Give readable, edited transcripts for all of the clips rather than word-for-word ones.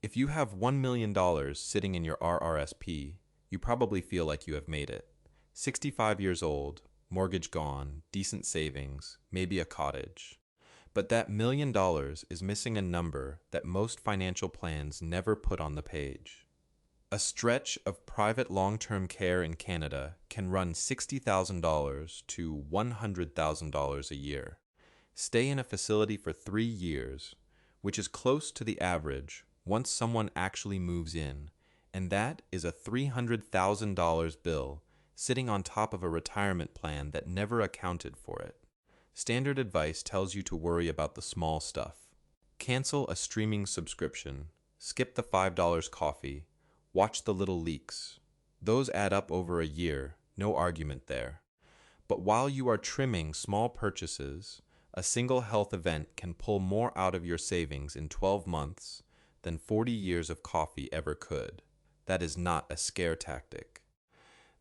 If you have $1 million sitting in your RRSP, you probably feel like you have made it. 65 years old, mortgage gone, decent savings, maybe a cottage. But that $1 million is missing a number that most financial plans never put on the page. A stretch of private long-term care in Canada can run $60,000 to $100,000 a year. Stay in a facility for 3 years, which is close to the average once someone actually moves in, and that is a $300,000 bill sitting on top of a retirement plan that never accounted for it. Standard advice tells you to worry about the small stuff. Cancel a streaming subscription, skip the $5 coffee, watch the little leaks. Those add up over a year, no argument there. But while you are trimming small purchases, a single health event can pull more out of your savings in 12 months than 40 years of coffee ever could. That is not a scare tactic.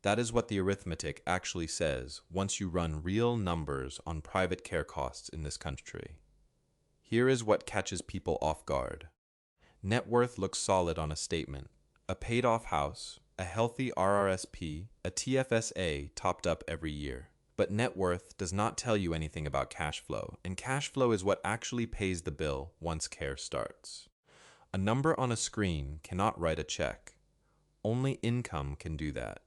That is what the arithmetic actually says once you run real numbers on private care costs in this country. Here is what catches people off guard. Net worth looks solid on a statement. A paid-off house, a healthy RRSP, a TFSA topped up every year. But net worth does not tell you anything about cash flow, and cash flow is what actually pays the bill once care starts. A number on a screen cannot write a check. Only income can do that.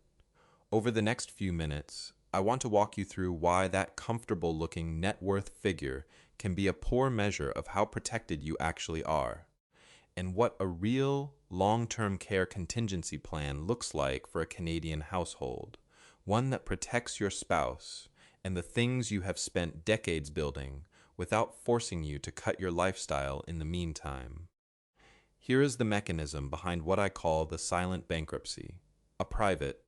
Over the next few minutes, I want to walk you through why that comfortable-looking net worth figure can be a poor measure of how protected you actually are, and what a real long-term care contingency plan looks like for a Canadian household, one that protects your spouse and the things you have spent decades building without forcing you to cut your lifestyle in the meantime. Here is the mechanism behind what I call the silent bankruptcy. A private,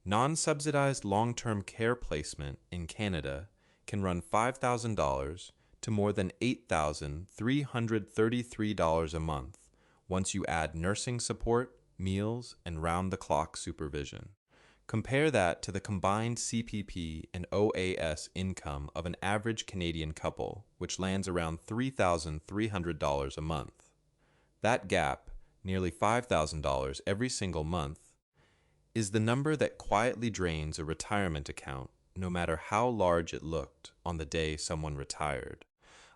non-subsidized long-term care placement in Canada can run $5,000 to more than $8,333 a month once you add nursing support, meals, and round-the-clock supervision. Compare that to the combined CPP and OAS income of an average Canadian couple, which lands around $3,300 a month. That gap, nearly $5,000 every single month, is the number that quietly drains a retirement account, no matter how large it looked on the day someone retired.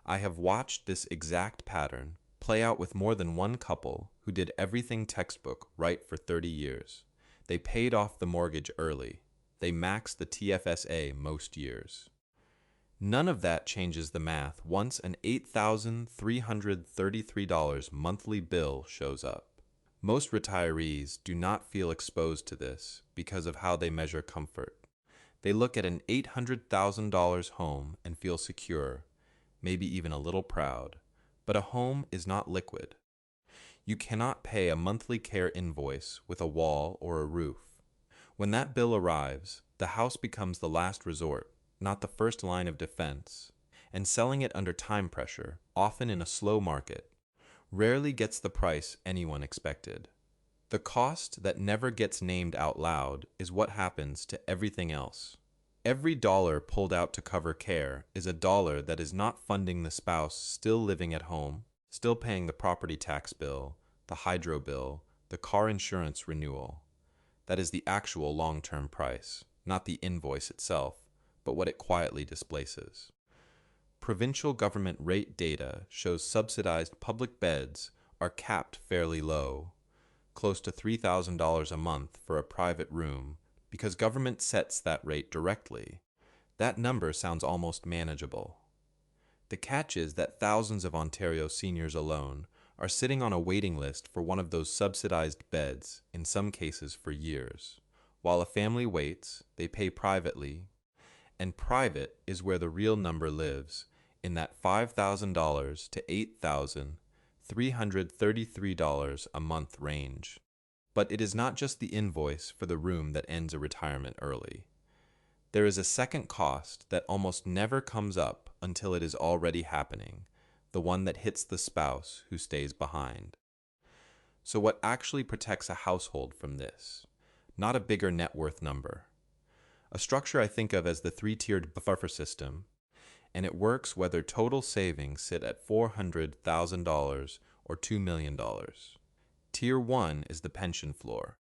I have watched this exact pattern play out with more than one couple who did everything textbook right for 30 years. They paid off the mortgage early. They maxed the TFSA most years. None of that changes the math once an $8,333 monthly bill shows up. Most retirees do not feel exposed to this because of how they measure comfort. They look at an $800,000 home and feel secure, maybe even a little proud. But a home is not liquid. You cannot pay a monthly care invoice with a wall or a roof. When that bill arrives, the house becomes the last resort, not the first line of defense, and selling it under time pressure, often in a slow market, rarely gets the price anyone expected. The cost that never gets named out loud is what happens to everything else. Every dollar pulled out to cover care is a dollar that is not funding the spouse still living at home, still paying the property tax bill, the hydro bill, the car insurance renewal. That is the actual long-term price, not the invoice itself, but what it quietly displaces. Provincial government rate data shows subsidized public beds are capped fairly low, close to $3,000 a month for a private room, because government sets that rate directly. That number sounds almost manageable. The catch is that thousands of Ontario seniors alone are sitting on a waiting list for one of those subsidized beds, in some cases for years. While a family waits, they pay privately, and private is where the real number lives, in that $5,000 to $8,333 a month range. But it is not just the invoice for the room that ends a retirement early. There is a second cost that almost never comes up until it is already happening, the one that hits the spouse who stays behind. So what actually protects a household from this? Not a bigger net worth number. A structure I think of as the three-tiered buffer system, and it works whether total savings sit at $400,000 or $2 million. Tier 1 is the pension floor.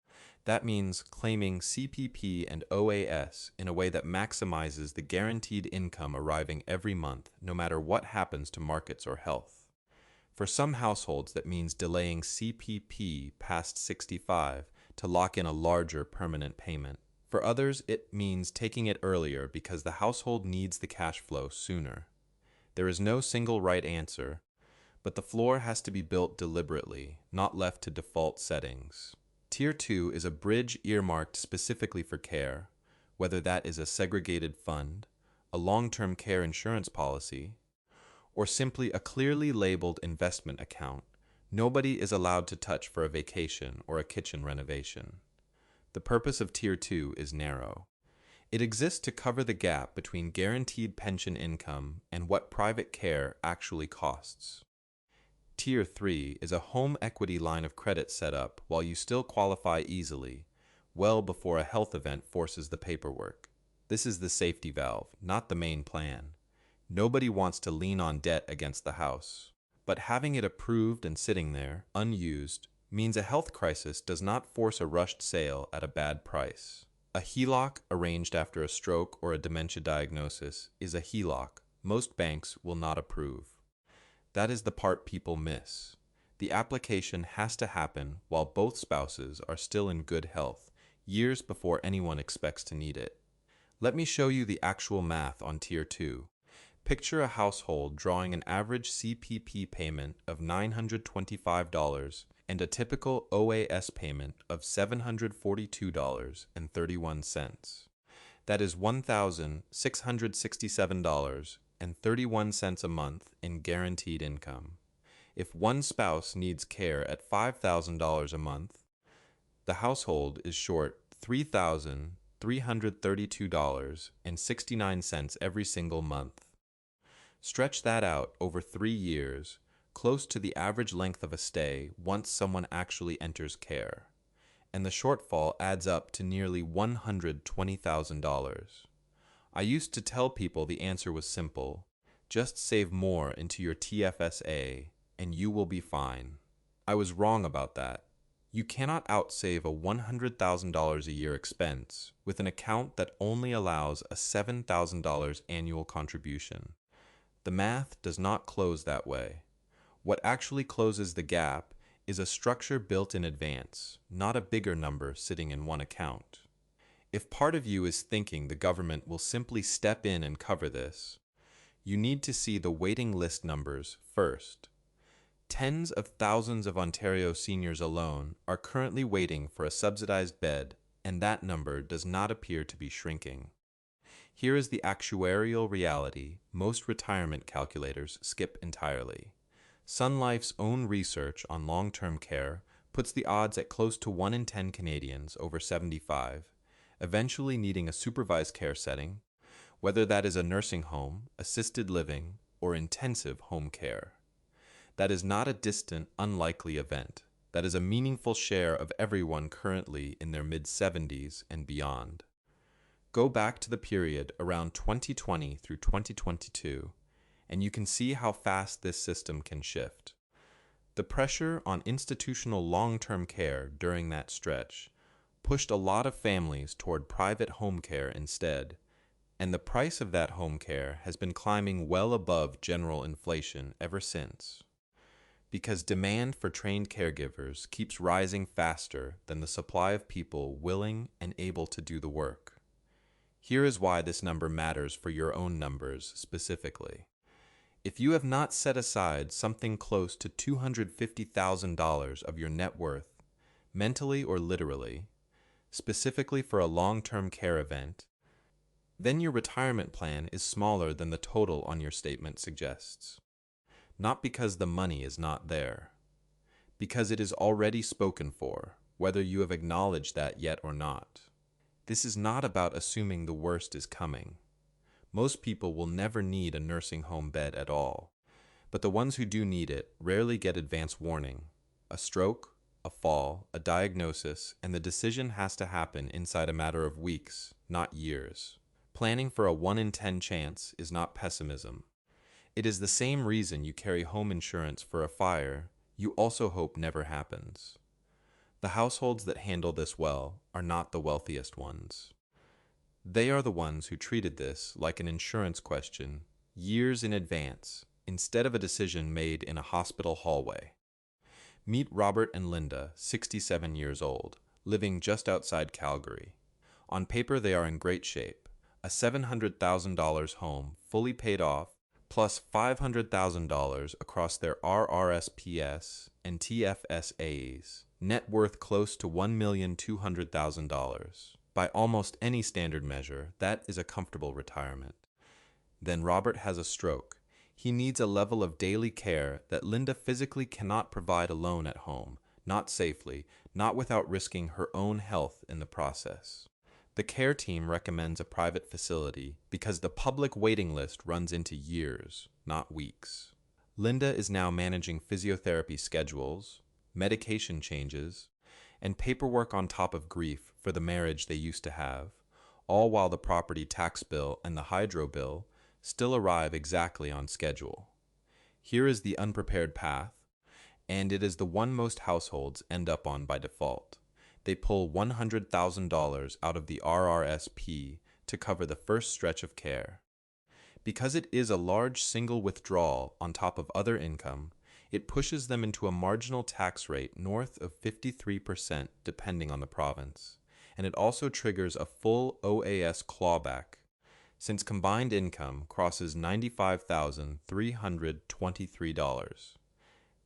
That means claiming CPP and OAS in a way that maximizes the guaranteed income arriving every month, no matter what happens to markets or health. For some households, that means delaying CPP past 65 to lock in a larger permanent payment. For others, it means taking it earlier because the household needs the cash flow sooner. There is no single right answer, but the floor has to be built deliberately, not left to default settings. Tier 2 is a bridge earmarked specifically for care, whether that is a segregated fund, a long-term care insurance policy, or simply a clearly labeled investment account. Nobody is allowed to touch for a vacation or a kitchen renovation. The purpose of Tier 2 is narrow. It exists to cover the gap between guaranteed pension income and what private care actually costs. Tier 3 is a home equity line of credit set up while you still qualify easily, well before a health event forces the paperwork. This is the safety valve, not the main plan. Nobody wants to lean on debt against the house. But having it approved and sitting there, unused, means a health crisis does not force a rushed sale at a bad price. A HELOC arranged after a stroke or a dementia diagnosis is a HELOC most banks will not approve. That is the part people miss. The application has to happen while both spouses are still in good health, years before anyone expects to need it. Let me show you the actual math on Tier 2. Picture a household drawing an average CPP payment of $925 and a typical OAS payment of $742.31. That is $1,667.31 a month in guaranteed income. If one spouse needs care at $5,000 a month, the household is short $3,332.69 every single month. Stretch that out over 3 years, close to the average length of a stay once someone actually enters care, and the shortfall adds up to nearly $120,000. I used to tell people the answer was simple: just save more into your TFSA and you will be fine. I was wrong about that. You cannot outsave a $100,000 a year expense with an account that only allows a $7,000 annual contribution. The math does not close that way. What actually closes the gap is a structure built in advance, not a bigger number sitting in one account. If part of you is thinking the government will simply step in and cover this, you need to see the waiting list numbers first. Tens of thousands of Ontario seniors alone are currently waiting for a subsidized bed, and that number does not appear to be shrinking. Here is the actuarial reality most retirement calculators skip entirely. Sun Life's own research on long-term care puts the odds at close to 1 in 10 Canadians over 75, eventually needing a supervised care setting, whether that is a nursing home, assisted living, or intensive home care. That is not a distant, unlikely event. That is a meaningful share of everyone currently in their mid-70s and beyond. Go back to the period around 2020 through 2022, and you can see how fast this system can shift. The pressure on institutional long-term care during that stretch pushed a lot of families toward private home care instead, and the price of that home care has been climbing well above general inflation ever since. Because demand for trained caregivers keeps rising faster than the supply of people willing and able to do the work. Here is why this number matters for your own numbers specifically. If you have not set aside something close to $250,000 of your net worth, mentally or literally, specifically for a long-term care event, then your retirement plan is smaller than the total on your statement suggests. Not because the money is not there, because it is already spoken for, whether you have acknowledged that yet or not. This is not about assuming the worst is coming. Most people will never need a nursing home bed at all, but the ones who do need it rarely get advance warning. A stroke, a fall, a diagnosis, and the decision has to happen inside a matter of weeks, not years. Planning for a 1 in 10 chance is not pessimism. It is the same reason you carry home insurance for a fire you also hope never happens. The households that handle this well are not the wealthiest ones. They are the ones who treated this like an insurance question years in advance instead of a decision made in a hospital hallway. Meet Robert and Linda, 67 years old, living just outside Calgary. On paper, they are in great shape. A $700,000 home fully paid off, plus $500,000 across their RRSPs and TFSAs. Net worth close to $1,200,000. By almost any standard measure, that is a comfortable retirement. Then Robert has a stroke. He needs a level of daily care that Linda physically cannot provide alone at home, not safely, not without risking her own health in the process. The care team recommends a private facility because the public waiting list runs into years, not weeks. Linda is now managing physiotherapy schedules, medication changes, and paperwork on top of grief for the marriage they used to have, all while the property tax bill and the hydro bill still arrive exactly on schedule. Here is the unprepared path, and it is the one most households end up on by default. They pull $100,000 out of the RRSP to cover the first stretch of care. Because it is a large single withdrawal on top of other income, it pushes them into a marginal tax rate north of 53% depending on the province, and it also triggers a full OAS clawback, since combined income crosses $95,323.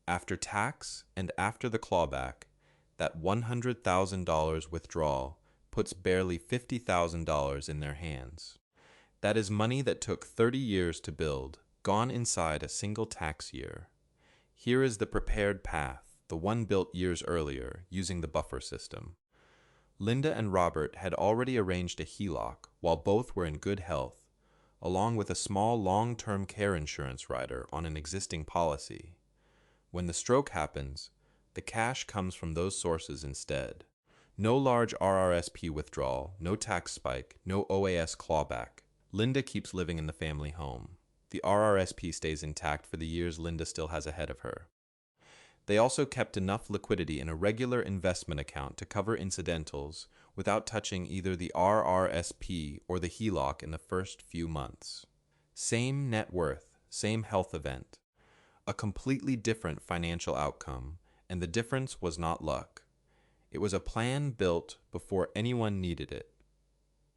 After tax and after the clawback, that $100,000 withdrawal puts barely $50,000 in their hands. That is money that took 30 years to build, gone inside a single tax year. Here is the prepared path, the one built years earlier, using the buffer system. Linda and Robert had already arranged a HELOC while both were in good health, along with a small long-term care insurance rider on an existing policy. When the stroke happens, the cash comes from those sources instead. No large RRSP withdrawal, no tax spike, no OAS clawback. Linda keeps living in the family home. The RRSP stays intact for the years Linda still has ahead of her. They also kept enough liquidity in a regular investment account to cover incidentals without touching either the RRSP or the HELOC in the first few months. Same net worth, same health event. A completely different financial outcome, and the difference was not luck. It was a plan built before anyone needed it.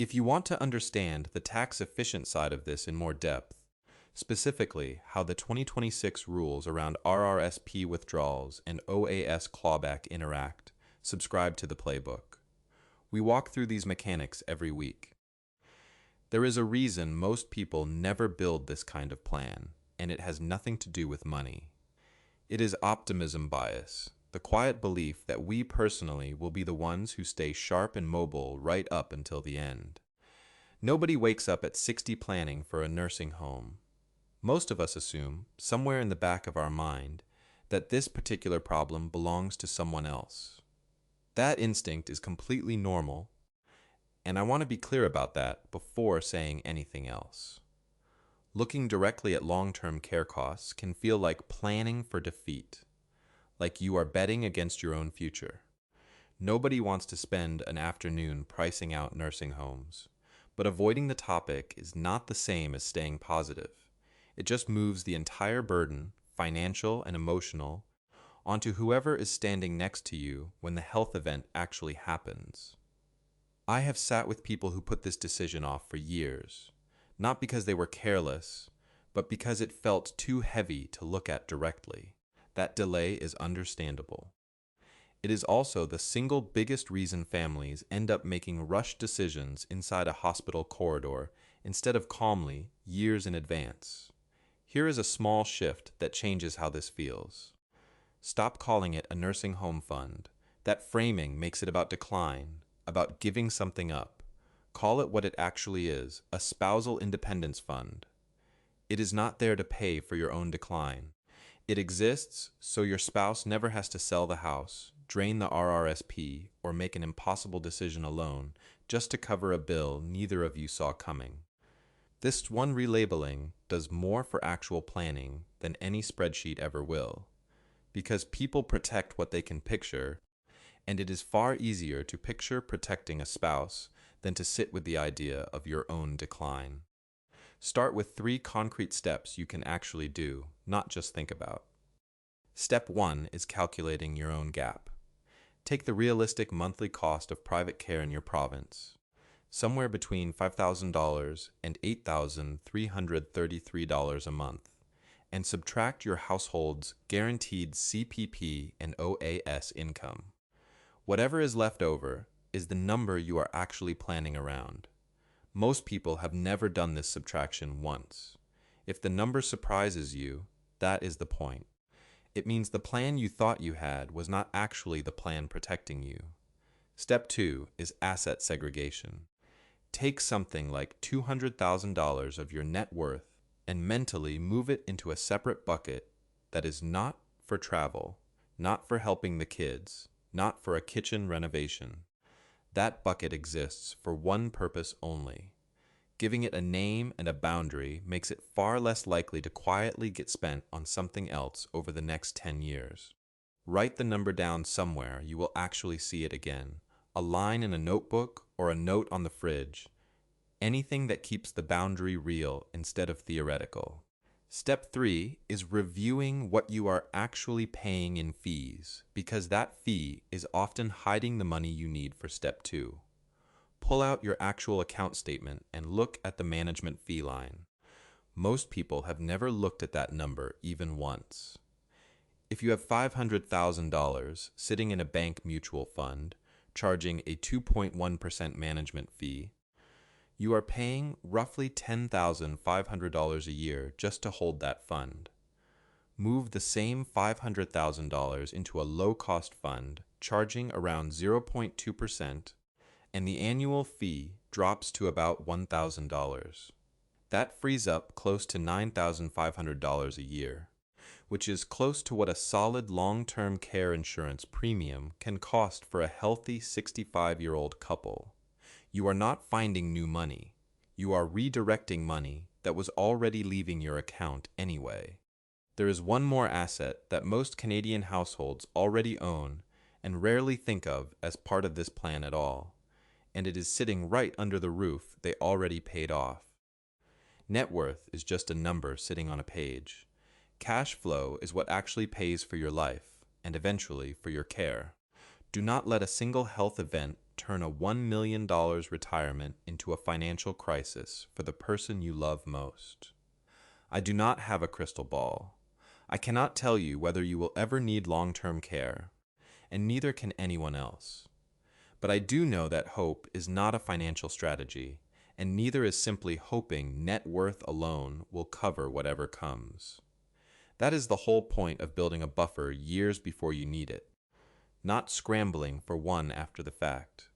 If you want to understand the tax-efficient side of this in more depth, specifically how the 2026 rules around RRSP withdrawals and OAS clawback interact, subscribe to the Playbook. We walk through these mechanics every week. There is a reason most people never build this kind of plan, and it has nothing to do with money. It is optimism bias, the quiet belief that we personally will be the ones who stay sharp and mobile right up until the end. Nobody wakes up at 60 planning for a nursing home. Most of us assume, somewhere in the back of our mind, that this particular problem belongs to someone else. That instinct is completely normal, and I want to be clear about that before saying anything else. Looking directly at long-term care costs can feel like planning for defeat, like you are betting against your own future. Nobody wants to spend an afternoon pricing out nursing homes, but avoiding the topic is not the same as staying positive. It just moves the entire burden, financial and emotional, onto whoever is standing next to you when the health event actually happens. I have sat with people who put this decision off for years, not because they were careless, but because it felt too heavy to look at directly. That delay is understandable. It is also the single biggest reason families end up making rushed decisions inside a hospital corridor instead of calmly, years in advance. Here is a small shift that changes how this feels. Stop calling it a nursing home fund. That framing makes it about decline, about giving something up. Call it what it actually is, a spousal independence fund. It is not there to pay for your own decline. It exists so your spouse never has to sell the house, drain the RRSP, or make an impossible decision alone just to cover a bill neither of you saw coming. This one relabeling does more for actual planning than any spreadsheet ever will, because people protect what they can picture, and it is far easier to picture protecting a spouse than to sit with the idea of your own decline. Start with 3 concrete steps you can actually do, not just think about. Step 1 is calculating your own gap. Take the realistic monthly cost of private care in your province, somewhere between $5,000 and $8,333 a month, and subtract your household's guaranteed CPP and OAS income. Whatever is left over is the number you are actually planning around. Most people have never done this subtraction once. If the number surprises you, that is the point. It means the plan you thought you had was not actually the plan protecting you. Step 2 is asset segregation. Take something like $200,000 of your net worth and mentally move it into a separate bucket that is not for travel, not for helping the kids, not for a kitchen renovation. That bucket exists for one purpose only. Giving it a name and a boundary makes it far less likely to quietly get spent on something else over the next 10 years. Write the number down somewhere you will actually see it again, a line in a notebook or a note on the fridge, anything that keeps the boundary real instead of theoretical. Step 3 is reviewing what you are actually paying in fees, because that fee is often hiding the money you need for step 2. Pull out your actual account statement and look at the management fee line. Most people have never looked at that number even once. If you have $500,000 sitting in a bank mutual fund, charging a 2.1% management fee, you are paying roughly $10,500 a year just to hold that fund. Move the same $500,000 into a low-cost fund, charging around 0.2%, and the annual fee drops to about $1,000. That frees up close to $9,500 a year, which is close to what a solid long-term care insurance premium can cost for a healthy 65-year-old couple. You are not finding new money. You are redirecting money that was already leaving your account anyway. There is one more asset that most Canadian households already own and rarely think of as part of this plan at all, and it is sitting right under the roof they already paid off. Net worth is just a number sitting on a page. Cash flow is what actually pays for your life and eventually for your care. Do not let a single health event turn a $1 million retirement into a financial crisis for the person you love most. I do not have a crystal ball. I cannot tell you whether you will ever need long-term care, and neither can anyone else. But I do know that hope is not a financial strategy, and neither is simply hoping net worth alone will cover whatever comes. That is the whole point of building a buffer years before you need it, not scrambling for one after the fact.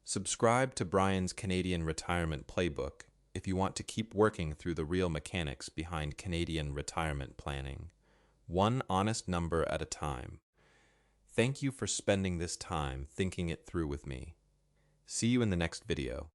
Subscribe to Brian's Canadian Retirement Playbook if you want to keep working through the real mechanics behind Canadian retirement planning, one honest number at a time. Thank you for spending this time thinking it through with me. See you in the next video.